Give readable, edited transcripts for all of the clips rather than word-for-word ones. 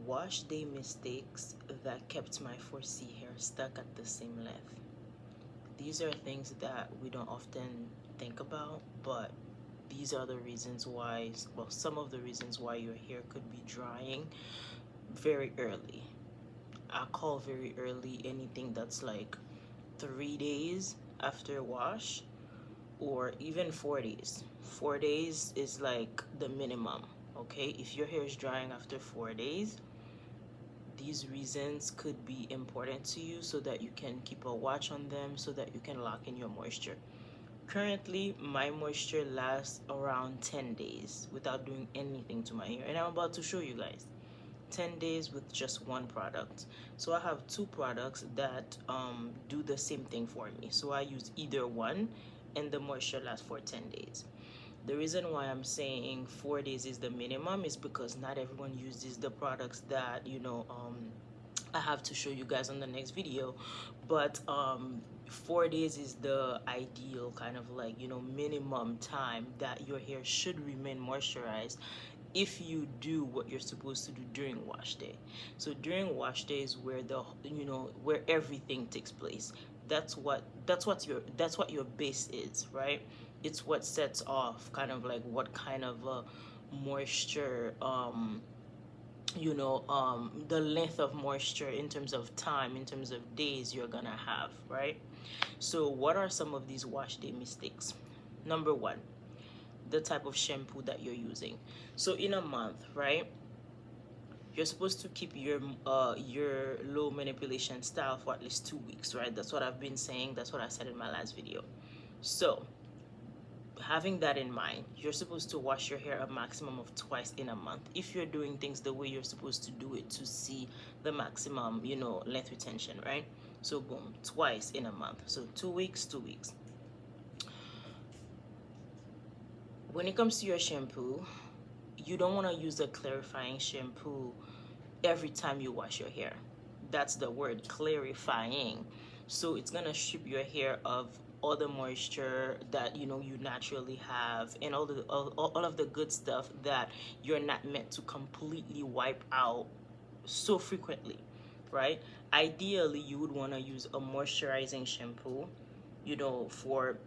wash day mistakes that kept my 4C hair stuck at the same length. These are things that we don't often think about, but these are the reasons why, well, some of the reasons why your hair could be drying very early. I call very early anything that's like 3 days after wash, or even 4 days. 4 days is like the minimum. Okay, if your hair is drying after 4 days, these reasons could be important to you so that you can keep a watch on them, so that you can lock in your moisture. Currently, my moisture lasts around 10 days without doing anything to my hair, and I'm about to show you guys 10 days with just one product. So I have two products that do the same thing for me, so I use either one and the moisture lasts for 10 days. The reason why I'm saying 4 days is the minimum is because not everyone uses the products that I have to show you guys on the next video, but 4 days is the ideal kind of like minimum time that your hair should remain moisturized if you do what you're supposed to do during wash day. So during wash day is where where everything takes place. That's what your base is, right? It's what sets off kind of like what kind of moisture the length of moisture in terms of time, in terms of days you're gonna have, right? So what are some of these wash day mistakes? Number one, the type of shampoo that you're using. So in a month, right, you're supposed to keep your low manipulation style for at least 2 weeks, right? That's what I've been saying. That's what I said in my last video. So having that in mind, you're supposed to wash your hair a maximum of twice in a month if you're doing things the way you're supposed to do it to see the maximum length retention, right? So boom, twice in a month. So 2 weeks, 2 weeks. When it comes to your shampoo, you don't want to use a clarifying shampoo every time you wash your hair. That's the word, clarifying. So it's gonna strip your hair of all the moisture that you naturally have, and all of the good stuff that you're not meant to completely wipe out so frequently, right? Ideally, you would want to use a moisturizing shampoo for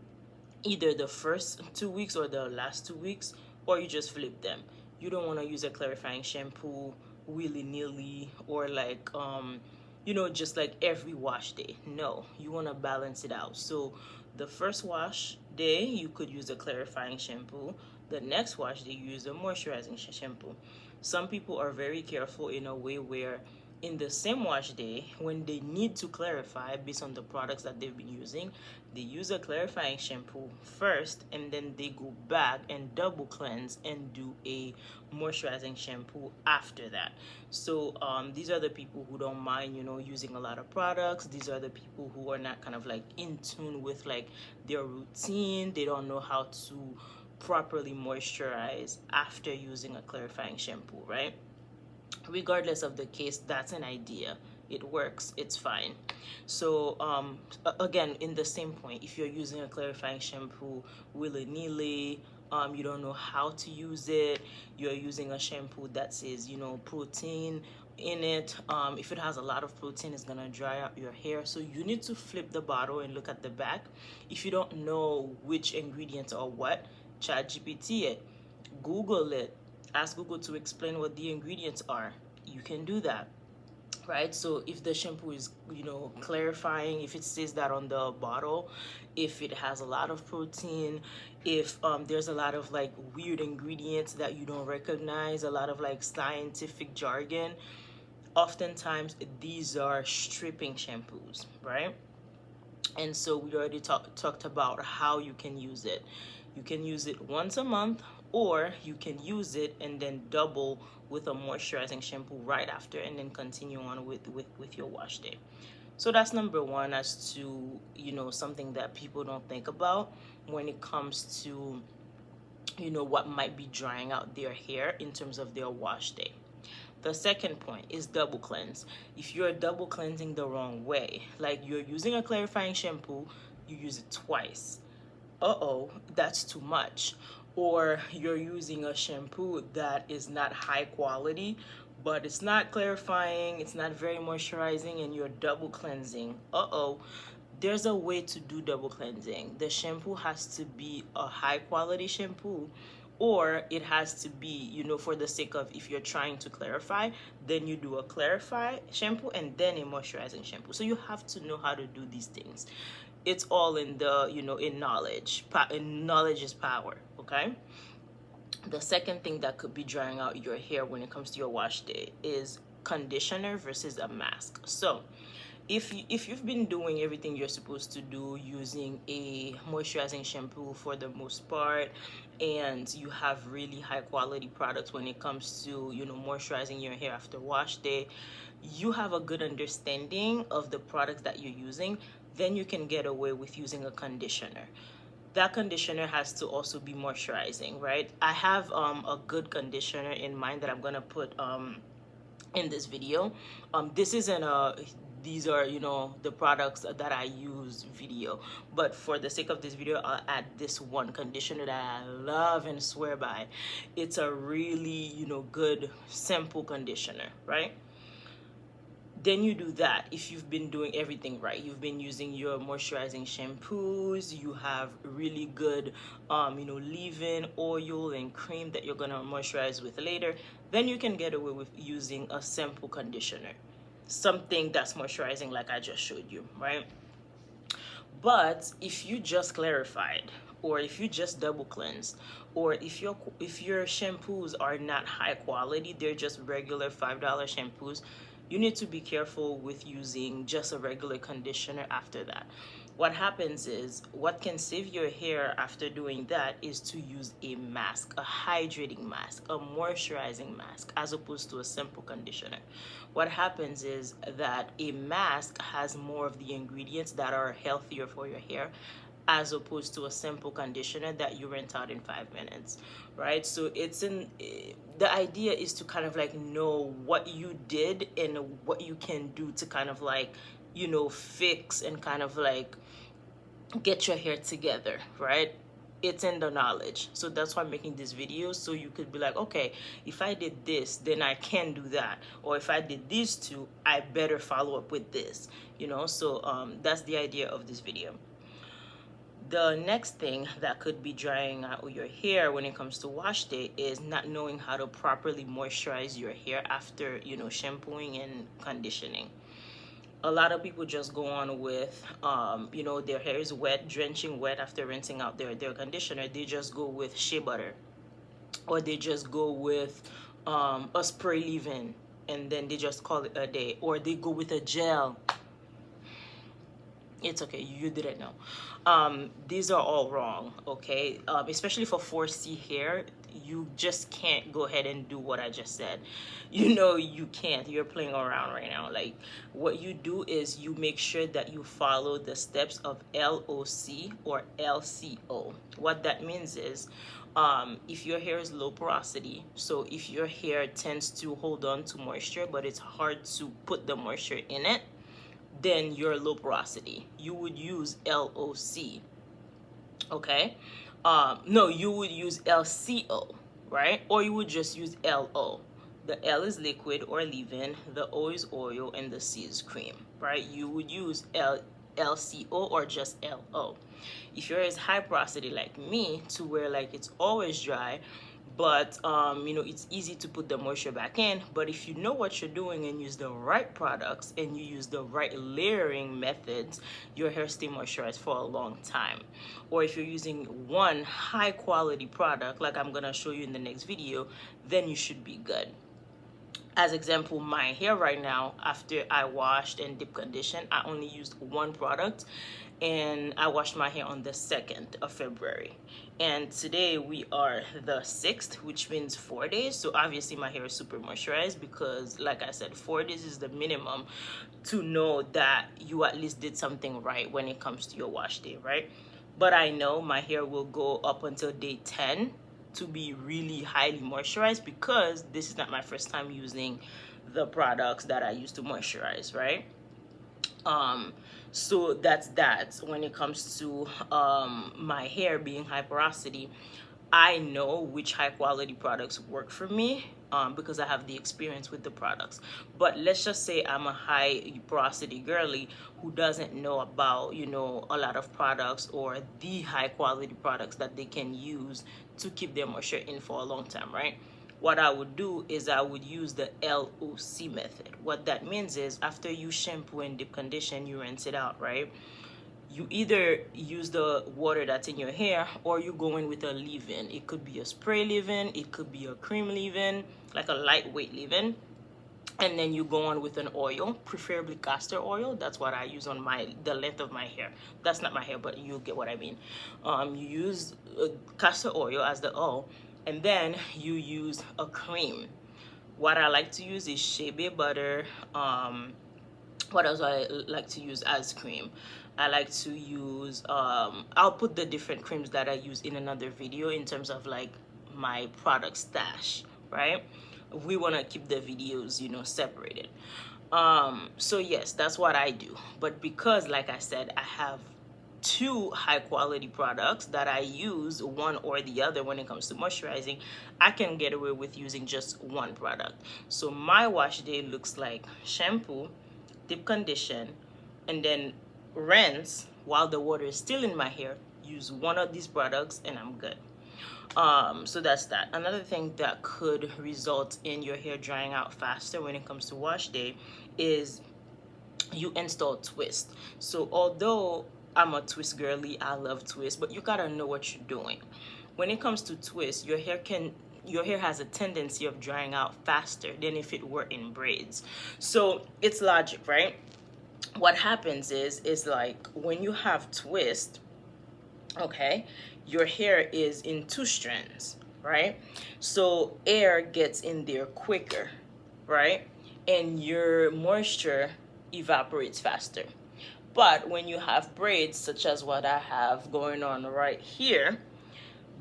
either the first 2 weeks or the last 2 weeks, or you just flip them. You don't want to use a clarifying shampoo willy-nilly, or like just like every wash day. No, you want to balance it out. So the first wash day you could use a clarifying shampoo, the next wash day you use a moisturizing shampoo. Some people are very careful in a way where in the same wash day, when they need to clarify based on the products that they've been using, they use a clarifying shampoo first, and then they go back and double cleanse and do a moisturizing shampoo after that. So these are the people who don't mind using a lot of products. These are the people who are not kind of like in tune with like their routine. They don't know how to properly moisturize after using a clarifying shampoo, right? Regardless of the case, that's an idea. It works, it's fine. So again, in the same point, if you're using a clarifying shampoo willy-nilly, you don't know how to use it, you're using a shampoo that says protein in it, if it has a lot of protein, it's gonna dry out your hair. So you need to flip the bottle and look at the back. If you don't know which ingredients are what, ChatGPT it, Google it, ask Google to explain what the ingredients are. You can do that, right? So if the shampoo is clarifying, if it says that on the bottle, if it has a lot of protein, if there's a lot of like weird ingredients that you don't recognize, a lot of like scientific jargon, oftentimes these are stripping shampoos, right? And so we already talked about how you can use it. You can use it once a month, or you can use it and then double with a moisturizing shampoo right after, and then continue on with your wash day. So that's number one, as to something that people don't think about when it comes to what might be drying out their hair in terms of their wash day. The second point is double cleanse. If you're double cleansing the wrong way, like you're using a clarifying shampoo, you use it twice. That's too much. Or you're using a shampoo that is not high quality, but it's not clarifying, it's not very moisturizing, and you're double cleansing. There's a way to do double cleansing. The shampoo has to be a high quality shampoo, or it has to be, for the sake of, if you're trying to clarify, then you do a clarify shampoo and then a moisturizing shampoo. So you have to know how to do these things. It's all in the, in knowledge. And knowledge is power, okay? The second thing that could be drying out your hair when it comes to your wash day is conditioner versus a mask. So if you've been doing everything you're supposed to do using a moisturizing shampoo for the most part, and you have really high quality products when it comes to, moisturizing your hair after wash day, you have a good understanding of the products that you're using, then you can get away with using a conditioner. That conditioner has to also be moisturizing, right? I have a good conditioner in mind that I'm gonna put in this video. This isn't a these are, the products that I use video, but for the sake of this video, I'll add this one conditioner that I love and swear by. It's a really, good simple conditioner, right? Then you do that. If you've been doing everything right, you've been using your moisturizing shampoos, you have really good leave-in oil and cream that you're gonna moisturize with later, then you can get away with using a simple conditioner, something that's moisturizing like I just showed you, right? But if you just clarified, or if you just double cleanse, or if your shampoos are not high quality, they're just regular $5 shampoos, you need to be careful with using just a regular conditioner after that. What happens is, what can save your hair after doing that is to use a mask, a hydrating mask, a moisturizing mask, as opposed to a simple conditioner. What happens is that a mask has more of the ingredients that are healthier for your hair, as opposed to a simple conditioner that you rinse out in 5 minutes, right? So the idea is to kind of like know what you did and what you can do to kind of like, fix and kind of like get your hair together, right? It's in the knowledge. So that's why I'm making this video, so you could be like, okay, if I did this, then I can do that, or if I did these two, I better follow up with this, so that's the idea of this video. The next thing that could be drying out your hair when it comes to wash day is not knowing how to properly moisturize your hair after, shampooing and conditioning. A lot of people just go on with, their hair is wet, drenching wet after rinsing out their conditioner. They just go with shea butter, or they just go with a spray leave-in, and then they just call it a day, or they go with a gel. It's okay, you didn't know. These are all wrong, okay? Especially for 4C hair, you just can't go ahead and do what I just said. You can't. You're playing around right now. Like, what you do is you make sure that you follow the steps of LOC or LCO. What that means is, if your hair is low porosity, so if your hair tends to hold on to moisture, but it's hard to put the moisture in it, then you're low porosity. You would use LOC, okay? No, you would use LCO, right? Or you would just use LO. The L is liquid or leave-in, the O is oil, and the C is cream, right? You would use LCO or just LO. If you're as high porosity like me, to where like it's always dry, but it's easy to put the moisture back in, but if you know what you're doing and use the right products and you use the right layering methods, your hair stay moisturized for a long time. Or if you're using one high quality product like I'm gonna show you in the next video, then you should be good. As example, my hair right now, after I washed and deep conditioned, I only used one product, and I washed my hair on the 2nd of February. And today we are the 6th, which means 4 days. So obviously my hair is super moisturized, because like I said, 4 days is the minimum to know that you at least did something right when it comes to your wash day, right? But I know my hair will go up until day 10 to be really highly moisturized, because this is not my first time using the products that I use to moisturize, right? So that's that. When it comes to my hair being high porosity, I know which high quality products work for me because I have the experience with the products. But let's just say I'm a high porosity girly who doesn't know about, you know, a lot of products or the high quality products that they can use to keep their moisture in for a long time, right? What I would do is I would use the LOC method. What that means is after you shampoo and deep condition, you rinse it out, right? You either use the water that's in your hair or you go in with a leave-in. It could be a spray leave-in, it could be a cream leave-in, like a lightweight leave-in. And then you go on with an oil, preferably castor oil. That's what I use on the length of my hair. That's not my hair, but you get what I mean. You use castor oil as the oil, and then you use a cream. What I like to use is shea butter. What else I like to use as cream? I like to use I'll put the different creams that I use in another video in terms of like my product stash, right? We want to keep the videos, you know, separated. So yes, that's what I do. But because like I said, I have two high quality products that I use, one or the other, when it comes to moisturizing, I can get away with using just one product. So my wash day looks like shampoo, deep condition, and then rinse while the water is still in my hair. Use one of these products and I'm good. So that's that. Another thing that could result in your hair drying out faster when it comes to wash day is you install twist. So although I'm a twist girly, I love twist, but you gotta know what you're doing. When it comes to twist, your hair has a tendency of drying out faster than if it were in braids. So it's logic, right? What happens is like when you have twist, okay, your hair is in two strands, right? So air gets in there quicker, right? And your moisture evaporates faster. But when you have braids, such as what I have going on right here,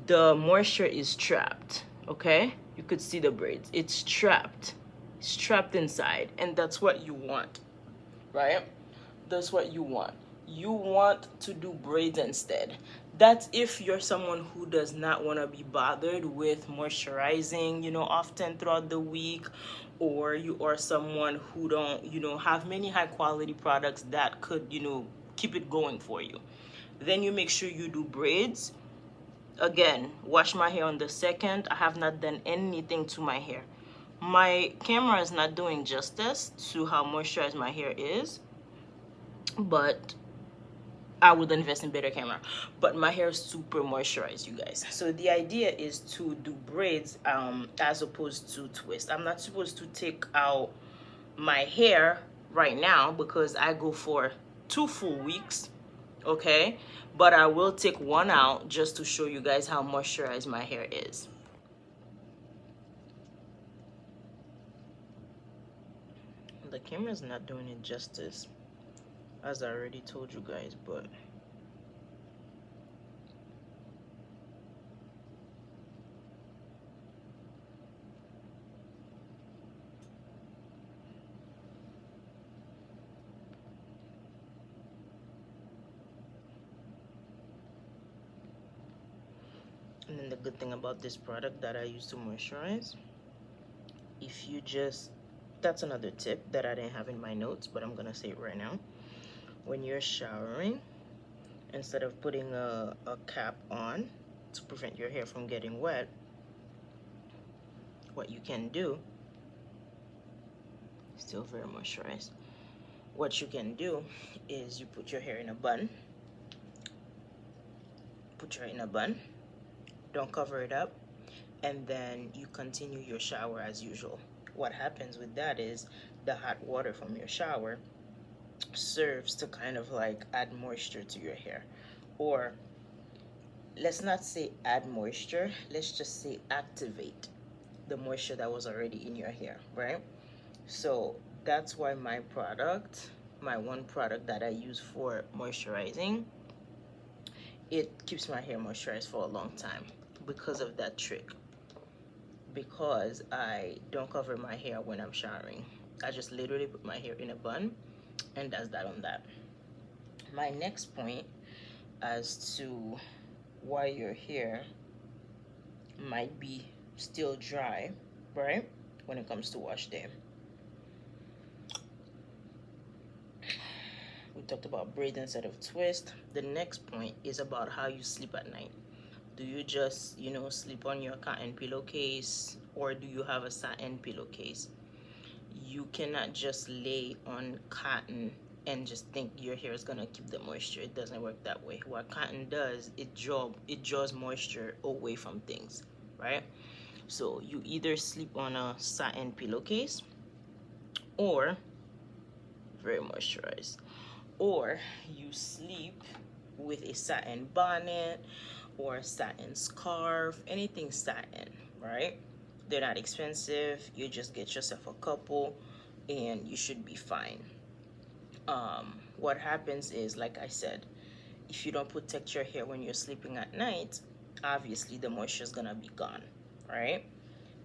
the moisture is trapped, okay? You could see the braids. It's trapped. It's trapped inside, and that's what you want, right? That's what you want. You want to do braids instead. That's if you're someone who does not want to be bothered with moisturizing, you know, often throughout the week, or you are someone who don't, you know, have many high quality products that could, you know, keep it going for you. Then you make sure you do braids. Again, wash my hair on the second. I have not done anything to my hair. My camera is not doing justice to how moisturized my hair is, but I would invest in better camera. But my hair is super moisturized, you guys. So the idea is to do braids as opposed to twist. I'm not supposed to take out my hair right now because I go for 2 full weeks, okay? But I will take one out just to show you guys how moisturized my hair is. The camera's not doing it justice, as I already told you guys, but and then the good thing about this product that I use to moisturize, if you just, that's another tip that I didn't have in my notes, but I'm gonna say it right now. When you're showering, instead of putting a cap on to prevent your hair from getting wet, what you can do, still very moisturized, what you can do is you put your hair in a bun, don't cover it up, and then you continue your shower as usual. What happens with that is the hot water from your shower serves to kind of like add moisture to your hair, or let's not say add moisture, let's just say activate the moisture that was already in your hair, right? So that's why my one product that I use for moisturizing, it keeps my hair moisturized for a long time because of that trick. Because I don't cover my hair when I'm showering. I just literally put my hair in a bun, and that's that on that. My next point as to why your hair might be still dry, right? when it comes to wash day. We talked about braid instead of twist. The next point is about how you sleep at night. Do you just, sleep on your cotton pillowcase, or do you have a satin pillowcase? You cannot just lay on cotton and just think your hair is gonna keep the moisture. It doesn't work that way. What cotton does, it draws moisture away from things, right? So you either sleep on a satin pillowcase, or very moisturized, or you sleep with a satin bonnet or a satin scarf, anything satin, right? They're not expensive. You just get yourself a couple and you should be fine. What happens is, like I said, if you don't protect your hair when you're sleeping at night, obviously the moisture is gonna be gone, right?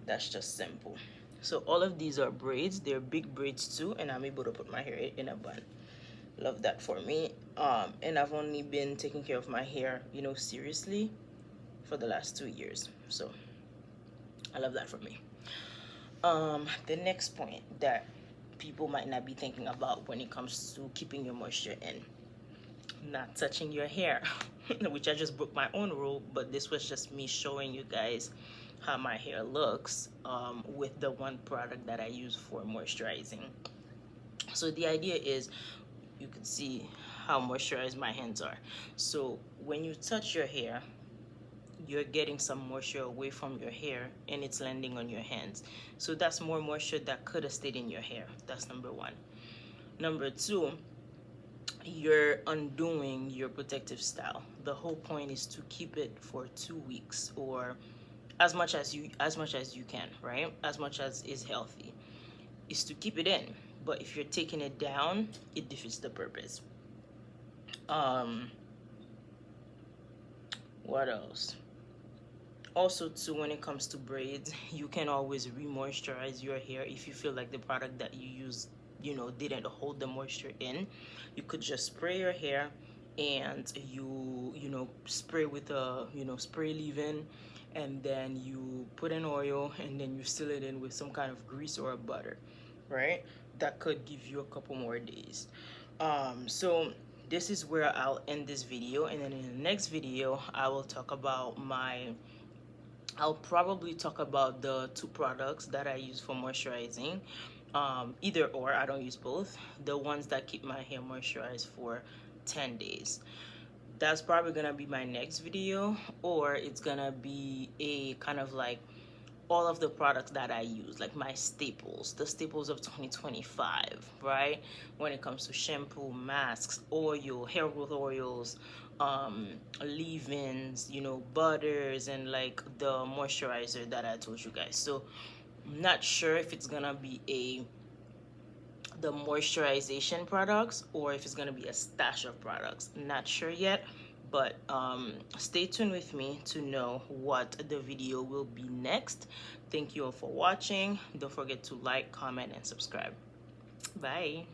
That's just simple. So all of these are braids. They're big braids too, and I'm able to put my hair in a bun. Love that for me. And I've only been taking care of my hair, seriously, for the last 2 years. So I love that for me. The next point that people might not be thinking about when it comes to keeping your moisture in: not touching your hair. Which I just broke my own rule, but this was just me showing you guys how my hair looks with the one product that I use for moisturizing. So the idea is, you can see how moisturized my hands are. So when you touch your hair, you're getting some moisture away from your hair and it's landing on your hands. So that's more moisture that could have stayed in your hair. That's number one. Number two, you're undoing your protective style. The whole point is to keep it for 2 weeks, or as much as you can, right? As much as is healthy, is to keep it in. But if you're taking it down, it defeats the purpose. What else? Also too, when it comes to braids, you can always re-moisturize your hair. If you feel like the product that you use, didn't hold the moisture in, you could just spray your hair, and you spray with a spray leave-in, and then you put in oil, and then you seal it in with some kind of grease or a butter, right? That could give you a couple more days. So this is where I'll end this video, and then in the next video I'll probably talk about the 2 products that I use for moisturizing. Either or, I don't use both. The ones that keep my hair moisturized for 10 days. That's probably gonna be my next video, or it's gonna be a kind of like all of the products that I use, like my staples, the staples of 2025, right? When it comes to shampoo, masks, oil, hair growth oils, leave-ins, butters, and like the moisturizer that I told you guys. So I'm not sure if it's gonna be the moisturization products, or if it's gonna be a stash of products. Not sure yet, but stay tuned with me to know what the video will be next. Thank you all for watching. Don't forget to like, comment, and subscribe. Bye.